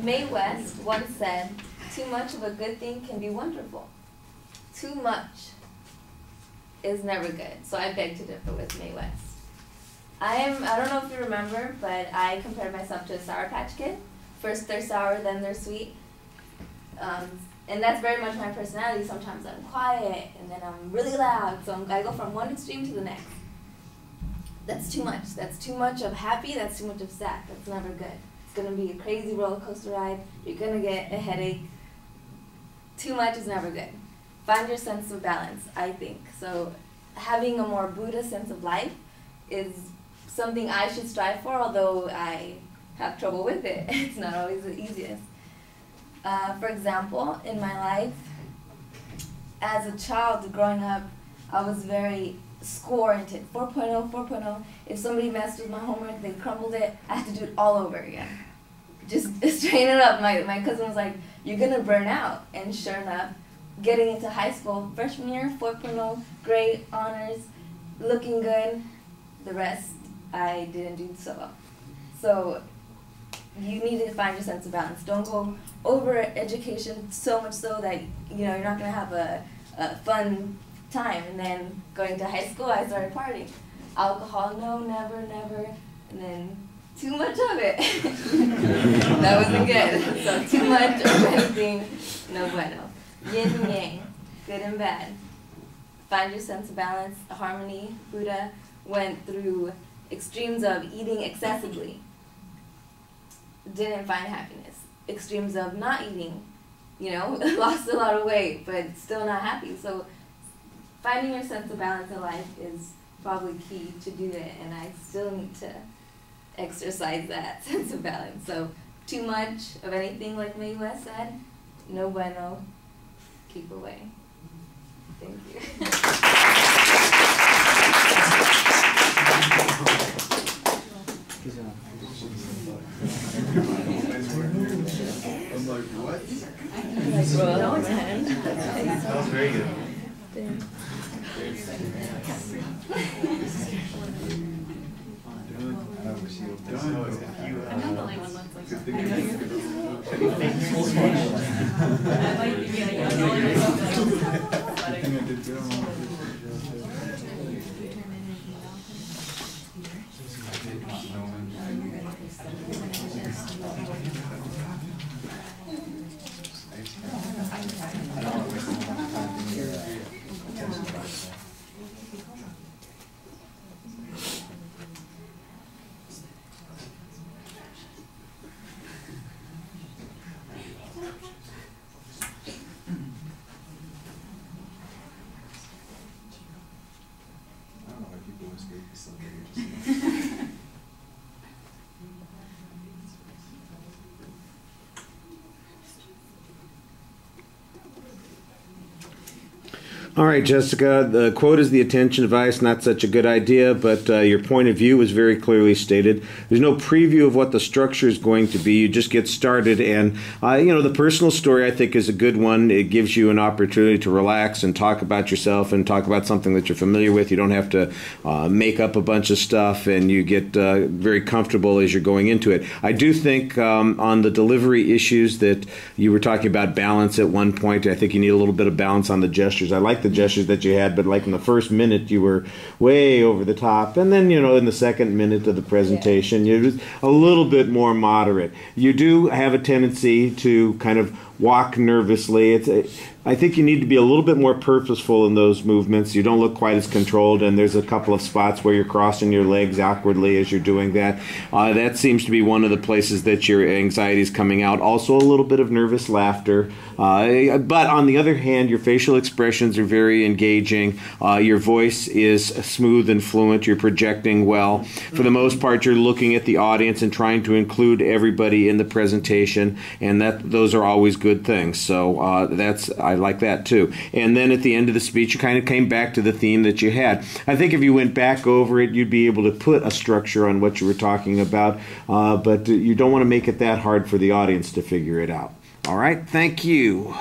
Mae West once said, "Too much of a good thing can be wonderful. Too much is never good." So I beg to differ with Mae West. I don't know if you remember, but I compared myself to a Sour Patch Kid. First they're sour, then they're sweet. And that's very much my personality. Sometimes I'm quiet, and then I'm really loud. So I go from one extreme to the next. That's too much. That's too much of happy. That's too much of sad. That's never good. It's going to be a crazy roller coaster ride. You're going to get a headache. Too much is never good. Find your sense of balance, I think. So having a more Buddha sense of life is something I should strive for, although I have trouble with it. It's not always the easiest. For example, in my life, as a child growing up, I was very score-oriented. 4.0, 4.0. If somebody messed with my homework, they crumbled it, I had to do it all over again. Just straighten it up. My cousin was like, "You're going to burn out." And sure enough, getting into high school, freshman year, 4.0, great, honors, looking good. The rest, I didn't do so well. So you need to find your sense of balance. Don't go over education so much so that you're not going to have a fun time. And then going to high school, I started partying. Alcohol, no, never, never. And then too much of it. That wasn't good. So too much of anything, no bueno. Yin and yang, good and bad. Find your sense of balance, harmony. Buddha went through extremes of eating excessively. Didn't find happiness. Extremes of not eating, lost a lot of weight, but still not happy. So finding your sense of balance in life is probably key to do it, and I still need to exercise that sense of balance. So too much of anything, like Mae West said, no bueno, keep away. Thank you. I'm like, what? That was very good. I'm not the only one that's like that. All right, Jessica, the quote is the attention device, not such a good idea, but your point of view was very clearly stated. There's no preview of what the structure is going to be. You just get started, and the personal story, I think, is a good one. It gives you an opportunity to relax and talk about yourself and talk about something that you're familiar with. You don't have to make up a bunch of stuff, and you get very comfortable as you're going into it. I do think on the delivery issues that you were talking about balance at one point. I think you need a little bit of balance on the gestures. I like the gestures that you had, but like in the first minute you were way over the top, and then in the second minute of the presentation you're just a little bit more moderate. You do have a tendency to kind of walk nervously. I think you need to be a little bit more purposeful in those movements. You don't look quite as controlled, and there's a couple of spots where you're crossing your legs awkwardly as you're doing that. That seems to be one of the places that your anxiety is coming out. Also a little bit of nervous laughter. But on the other hand, your facial expressions are very engaging. Your voice is smooth and fluent. You're projecting well. For the most part, you're looking at the audience and trying to include everybody in the presentation, and those are always good things. So I like that too. And then at the end of the speech, you kind of came back to the theme that you had. I think if you went back over it, you'd be able to put a structure on what you were talking about, but you don't want to make it that hard for the audience to figure it out. All right, thank you.